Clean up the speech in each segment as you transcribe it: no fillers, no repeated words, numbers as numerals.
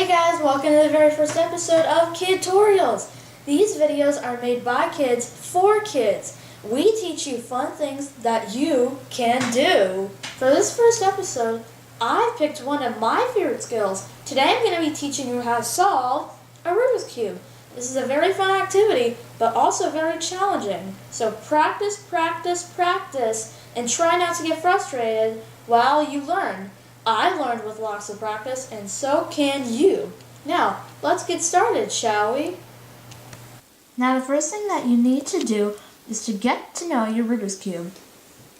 Hey guys, welcome to the very first episode of Kidtorials. These videos are made by kids for kids. We teach you fun things that you can do. For this first episode, I've picked one of my favorite skills. Today I'm going to be teaching you how to solve a Rubik's Cube. This is a very fun activity, but also very challenging. So practice, practice, practice, and try not to get frustrated while you learn. I learned with lots of practice, and so can you. Now, let's get started, shall we? Now, the first thing that you need to do is to get to know your Rubik's Cube.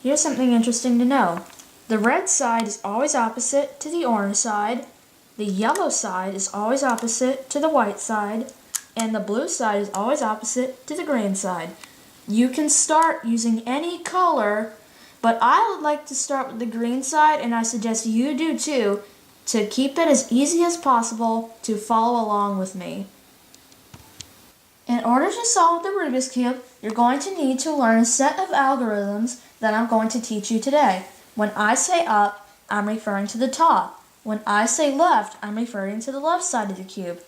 Here's something interesting to know. The red side is always opposite to the orange side, the yellow side is always opposite to the white side, and the blue side is always opposite to the green side. You can start using any color, but I would like to start with the green side, and I suggest you do too, to keep it as easy as possible to follow along with me. In order to solve the Rubik's Cube, you're going to need to learn a set of algorithms that I'm going to teach you today. When I say up, I'm referring to the top. When I say left, I'm referring to the left side of the cube.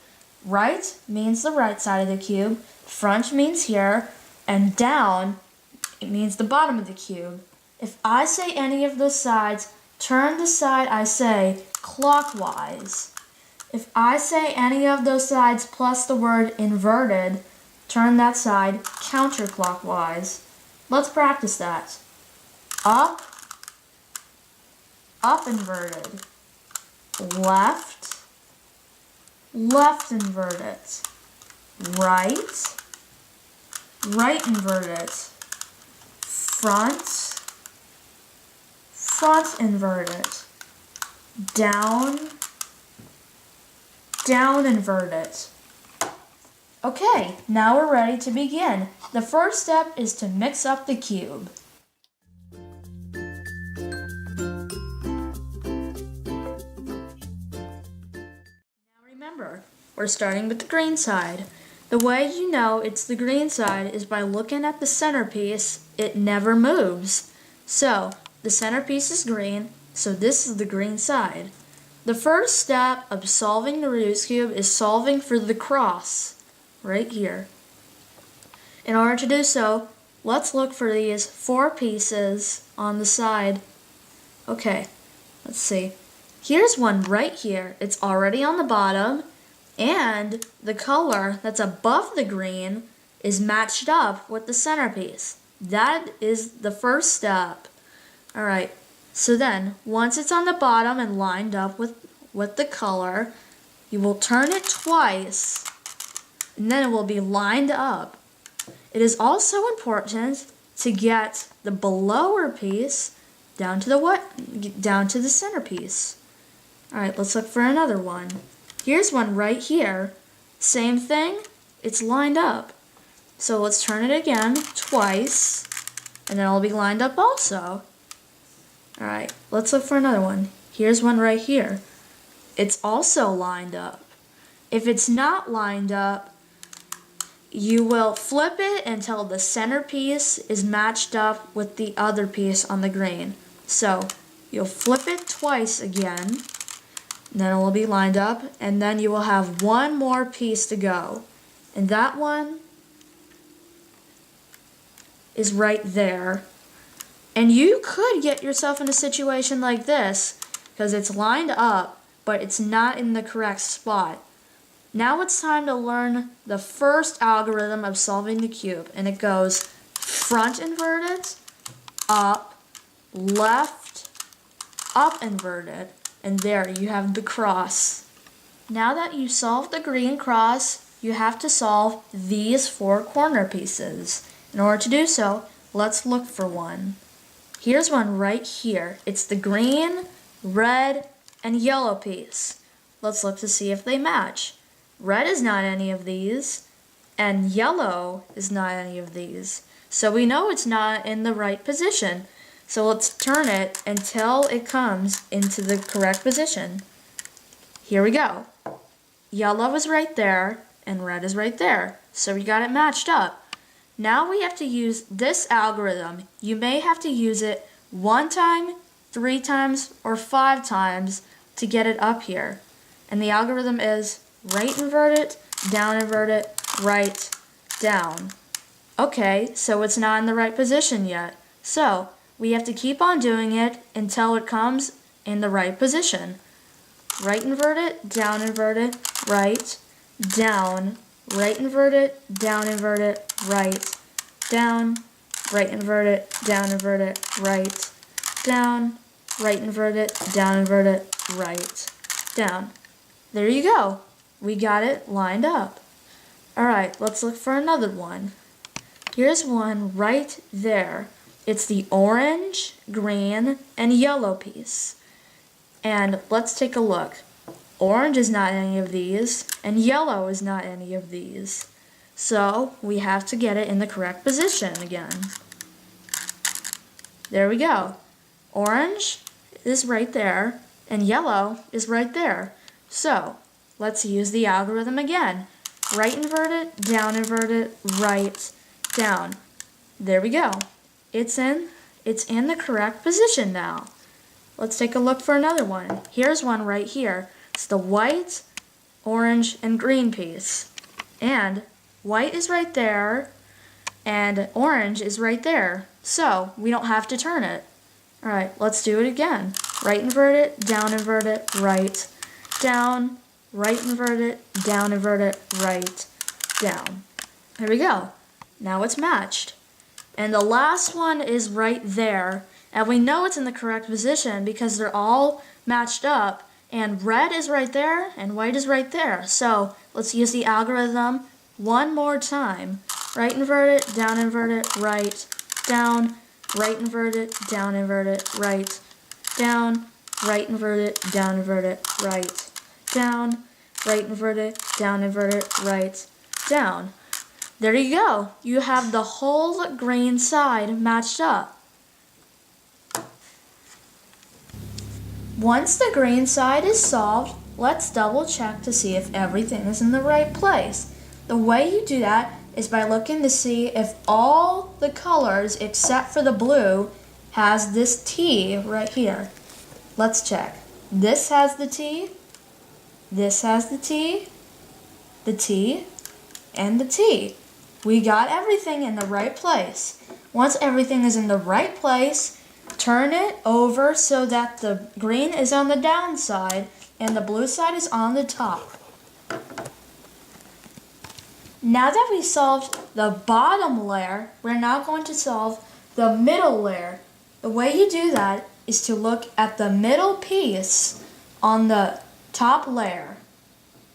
Right means the right side of the cube, front means here, and down, it means the bottom of the cube. If I say any of those sides, turn the side I say clockwise. If I say any of those sides plus the word inverted, turn that side counterclockwise. Let's practice that. Up, up inverted. Left, left inverted. Right, right inverted. Front, front inverted. Down, down inverted. Okay, now we're ready to begin. The first step is to mix up the cube. Now remember, we're starting with the green side. The way you know it's the green side is by looking at the centerpiece. It never moves. So, the centerpiece is green, so this is the green side. The first step of solving the Rubik's Cube is solving for the cross, right here. In order to do so, let's look for these 4 pieces on the side. Okay, let's see. Here's one right here. It's already on the bottom, and the color that's above the green is matched up with the centerpiece. That is the first step. Alright, so then, once it's on the bottom and lined up with the color, you will turn it twice, and then it will be lined up. It is also important to get the belower piece down to the centerpiece. Alright, let's look for another one. Here's one right here. Same thing, it's lined up. So let's turn it again twice, and then it'll be lined up also. Alright, let's look for another one. Here's one right here. It's also lined up. If it's not lined up, you will flip it until the centerpiece is matched up with the other piece on the green. So, you'll flip it twice again, then it will be lined up, and then you will have one more piece to go. And that one is right there. And you could get yourself in a situation like this, because it's lined up, but it's not in the correct spot. Now it's time to learn the first algorithm of solving the cube, and it goes front inverted, up, left, up inverted, and there you have the cross. Now that you solved the green cross, you have to solve these 4 corner pieces. In order to do so, let's look for one. Here's one right here. It's the green, red, and yellow piece. Let's look to see if they match. Red is not any of these, and yellow is not any of these. So we know it's not in the right position. So let's turn it until it comes into the correct position. Here we go. Yellow is right there, and red is right there. So we got it matched up. Now we have to use this algorithm. You may have to use it 1 time, 3 times, or 5 times to get it up here. And the algorithm is right invert it, down invert it, right, down. Okay, so it's not in the right position yet. So we have to keep on doing it until it comes in the right position. Right invert it, down invert it, right, down, right invert it, down invert it, right, down, right invert it, down invert it, right, down, right invert it, down invert it, right, down. There you go. We got it lined up. Alright, let's look for another one. Here's one right there. It's the orange, green, and yellow piece. And let's take a look. Orange is not any of these, and yellow is not any of these. So we have to get it in the correct position again. There we go. Orange is right there, and yellow is right there. So let's use the algorithm again. Right invert it, down invert it, right, down. There we go. It's in the correct position now. Let's take a look for another one. Here's one right here. It's the white, orange, and green piece. And white is right there, and orange is right there. So we don't have to turn it. Alright, let's do it again. Right invert it, down invert it, right, down, right invert it, down invert it, right, down. There we go. Now it's matched. And the last one is right there. And we know it's in the correct position because they're all matched up. And red is right there and white is right there. So let's use the algorithm one more time. Right invert it, down invert it, right, down, right invert it, down invert it, right, down, right invert it, down invert it, right, down, right invert it, down invert it, right, down. There you go. You have the whole green side matched up. Once the green side is solved, let's double check to see if everything is in the right place. The way you do that is by looking to see if all the colors except for the blue has this T right here. Let's check. This has the T, this has the T, and the T. We got everything in the right place. Once everything is in the right place, turn it over so that the green is on the down side and the blue side is on the top. Now that we solved the bottom layer, we're now going to solve the middle layer. The way you do that is to look at the middle piece on the top layer.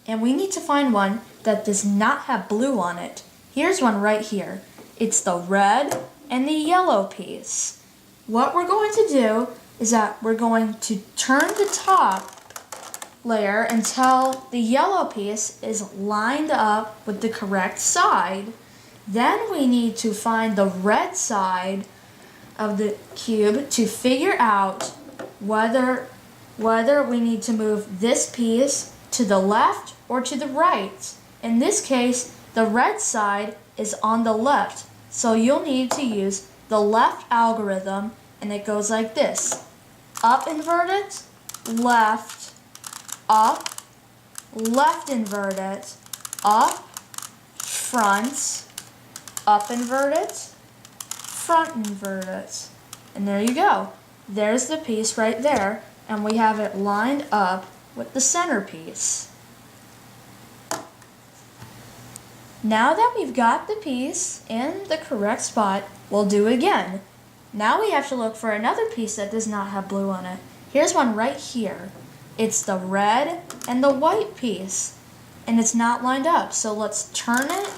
And we need to find one that does not have blue on it. Here's one right here. It's the red and the yellow piece. What we're going to do is that we're going to turn the top layer until the yellow piece is lined up with the correct side. Then we need to find the red side of the cube to figure out whether we need to move this piece to the left or to the right. In this case, the red side is on the left, so you'll need to use the left algorithm, and it goes like this. Up invert it, left, up, left invert it, up, front, up invert it, front invert it. And there you go. There's the piece right there, and we have it lined up with the centerpiece. Now that we've got the piece in the correct spot, we'll do it again. Now we have to look for another piece that does not have blue on it. Here's one right here. It's the red and the white piece, and it's not lined up. So let's turn it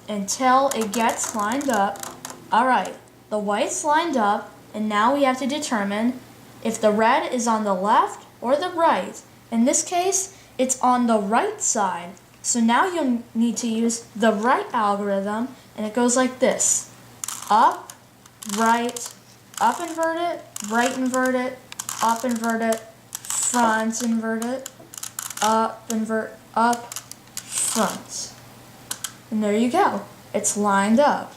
until it gets lined up. Alright, the white's lined up, and now we have to determine if the red is on the left or the right. In this case, it's on the right side. So now you'll need to use the right algorithm, and it goes like this. Up, right, up invert it, right invert it, up invert it, front invert it, up invert, up, front. And there you go. It's lined up.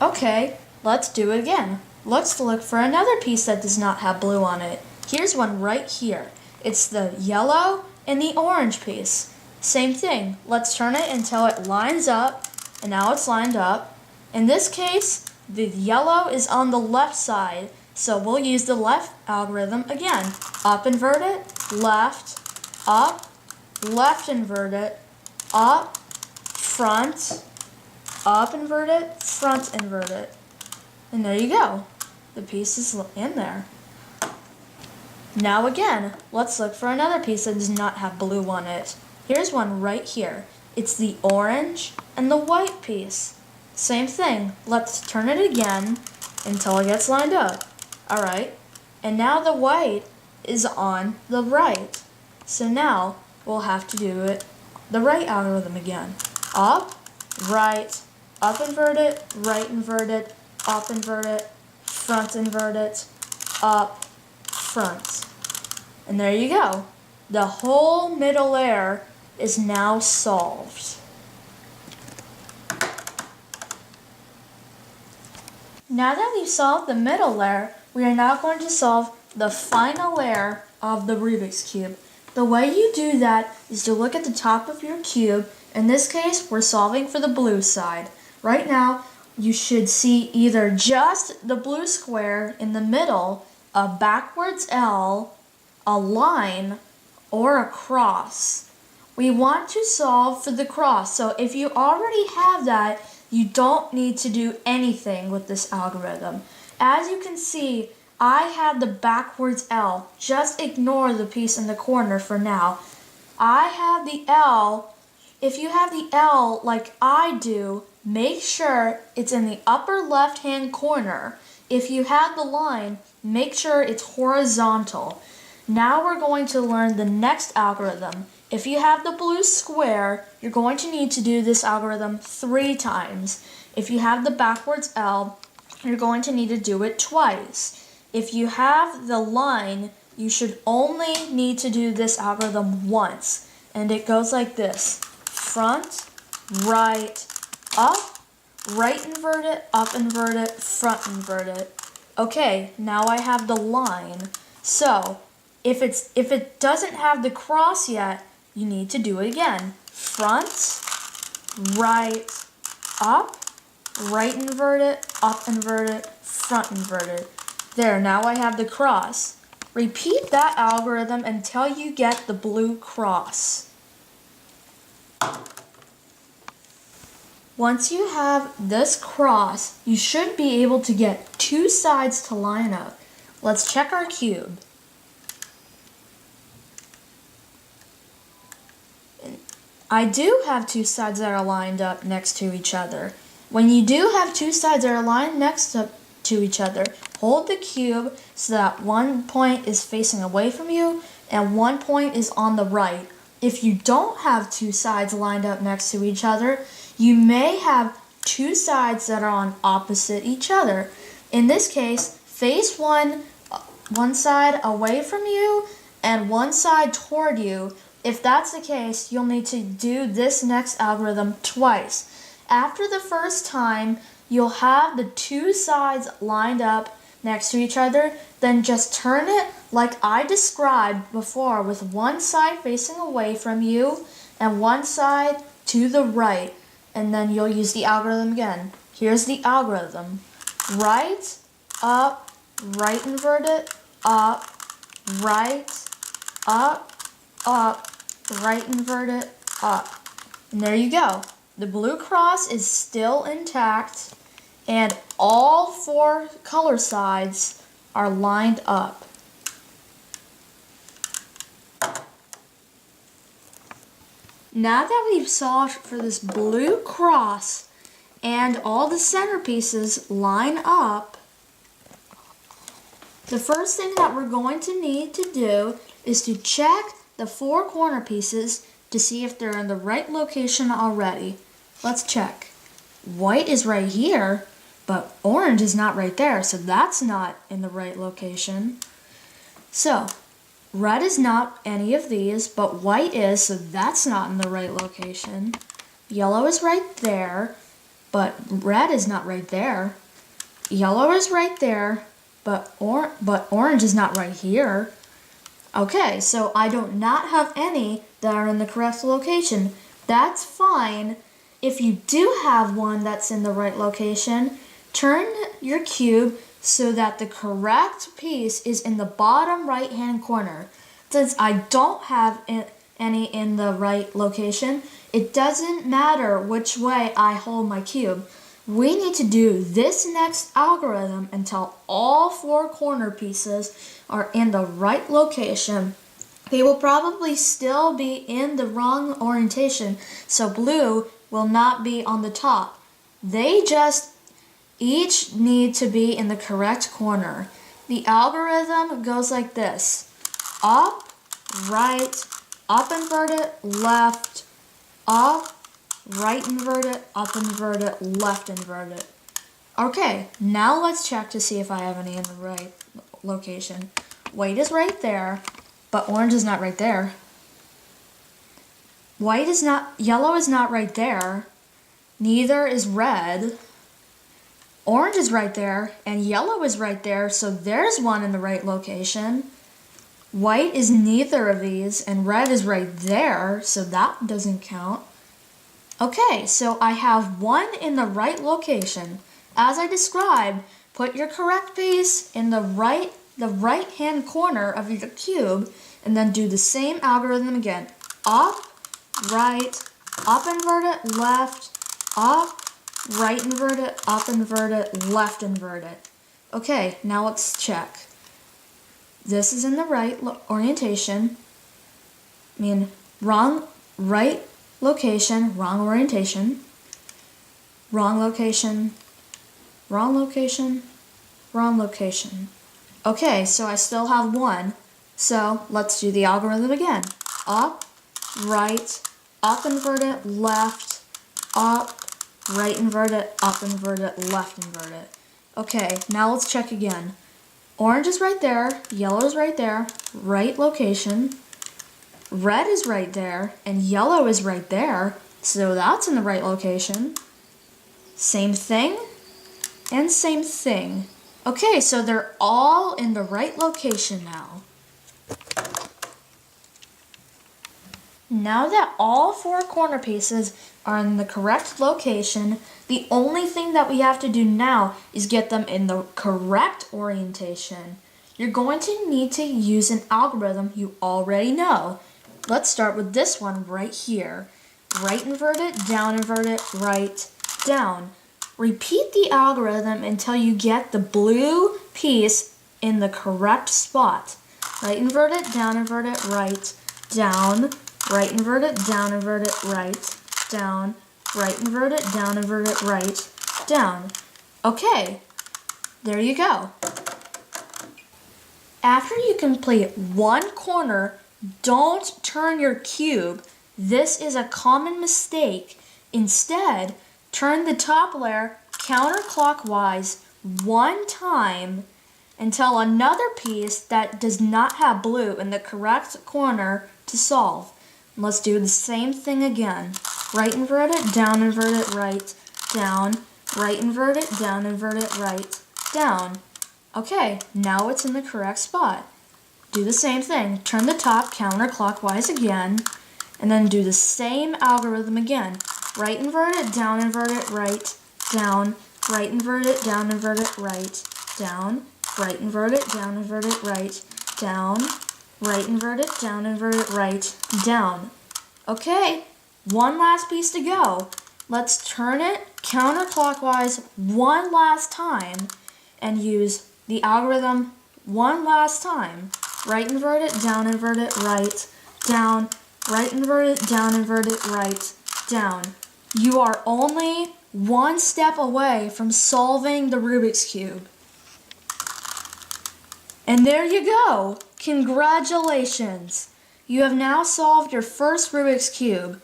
Okay, let's do it again. Let's look for another piece that does not have blue on it. Here's one right here. It's the yellow and the orange piece. Same thing. Let's turn it until it lines up, and now it's lined up. In this case, the yellow is on the left side, so we'll use the left algorithm again. Up invert it, left, up, left invert it, up, front, up invert it, front invert it. And there you go. The piece is in there. Now again, let's look for another piece that does not have blue on it. Here's one right here. It's the orange and the white piece. Same thing. Let's turn it again until it gets lined up. Alright, and now the white is on the right. So now we'll have to do it the right algorithm again. Up, right, up invert it, right invert it, up invert it, front invert it, up, front. And there you go. The whole middle layer is now solved. Now that we've solved the middle layer, we are now going to solve the final layer of the Rubik's Cube. The way you do that is to look at the top of your cube. In this case, we're solving for the blue side. Right now, you should see either just the blue square in the middle, a backwards L, a line, or a cross. We want to solve for the cross, so if you already have that, you don't need to do anything with this algorithm. As you can see, I had the backwards L. Just ignore the piece in the corner for now. I have the L. If you have the L like I do, make sure it's in the upper left-hand corner. If you have the line, make sure it's horizontal. Now we're going to learn the next algorithm. If you have the blue square, you're going to need to do this algorithm 3 times. If you have the backwards L, you're going to need to do it twice. If you have the line, you should only need to do this algorithm once. And it goes like this. Front, right, up, right invert it, up invert it, front invert it. Okay, now I have the line. So, if it doesn't have the cross yet, you need to do it again. Front, right, up, right invert it, up invert it, front invert it. There, now I have the cross. Repeat that algorithm until you get the blue cross. Once you have this cross, you should be able to get 2 sides to line up. Let's check our cube. I do have 2 sides that are lined up next to each other. When you do have 2 sides that are lined next to each other, hold the cube so that one point is facing away from you and one point is on the right. If you don't have 2 sides lined up next to each other, you may have 2 sides that are on opposite each other. In this case, face one side away from you and one side toward you. If that's the case, you'll need to do this next algorithm twice. After the first time, you'll have the 2 sides lined up next to each other, then just turn it like I described before, with one side facing away from you and one side to the right, and then you'll use the algorithm again. Here's the algorithm. Right, up, right invert it, up, right, up, right invert it, up. And there you go. The blue cross is still intact, and all 4 color sides are lined up. Now that we've solved for this blue cross and all the centerpieces line up, the first thing that we're going to need to do is to check the 4 corner pieces to see if they're in the right location already. Let's check. White is right here, but orange is not right there, so that's not in the right location. So, red is not any of these, but white is, so that's not in the right location. Yellow is right there, but red is not right there. Yellow is right there, but orange is not right here. Okay, so I do not have any that are in the correct location. That's fine. If you do have one that's in the right location, turn your cube so that the correct piece is in the bottom right-hand corner. Since I don't have any in the right location, it doesn't matter which way I hold my cube. We need to do this next algorithm until all 4 corner pieces are in the right location. They will probably still be in the wrong orientation, so blue will not be on the top. They just each need to be in the correct corner. The algorithm goes like this: up, right, up inverted, left, up, right inverted, up inverted, left inverted. Okay, now let's check to see if I have any in the right location. White is right there, but orange is not right there. Yellow is not right there. Neither is red. Orange is right there, and yellow is right there, so there's one in the right location. White is neither of these, and red is right there, so that doesn't count. Okay, so I have one in the right location. As I described, put your correct piece in the right-hand corner of your cube, and then do the same algorithm again. Up, right, up inverted, left, up, right inverted, up inverted, left inverted. Okay, now let's check. This is in the right orientation. Right location, wrong orientation. Wrong location, wrong location, wrong location. Okay, so I still have one. So let's do the algorithm again. Up, right, up inverted, left, up, right inverted, up inverted, left inverted. Okay, now let's check again. Orange is right there, yellow is right there, right location. Red is right there, and yellow is right there, so that's in the right location. Same thing, and same thing. Okay, so they're all in the right location now. Now that all 4 corner pieces are in the correct location, the only thing that we have to do now is get them in the correct orientation. You're going to need to use an algorithm you already know. Let's start with this one right here. Right inverted, right, down. Repeat the algorithm until you get the blue piece in the correct spot. Right inverted, right, down. Right inverted, right, down. Right inverted, right, down. Okay, there you go. After you complete one corner, don't turn your cube. This is a common mistake. Instead, turn the top layer counterclockwise 1 time until another piece that does not have blue in the correct corner to solve. Let's do the same thing again. Right inverted, right, down. Right inverted, right, down. Okay, now it's in the correct spot. Do the same thing. Turn the top counterclockwise again, and then do the same algorithm again. Right inverted, right, down. Right inverted, right, down. Right inverted, right, down. Right inverted, right, down. Okay, one last piece to go. Let's turn it counterclockwise one last time and use the algorithm one last time. Right inverted, right, down. Right inverted, right, down. You are only one step away from solving the Rubik's Cube. And there you go! Congratulations! You have now solved your first Rubik's Cube.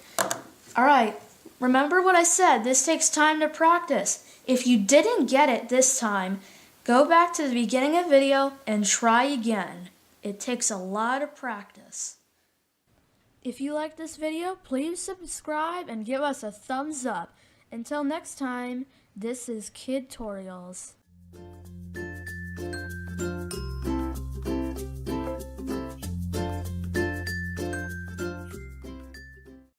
Alright, remember what I said, this takes time to practice. If you didn't get it this time, go back to the beginning of the video and try again. It takes a lot of practice. If you like this video, please subscribe and give us a thumbs up. Until next time, this is Kidtorials.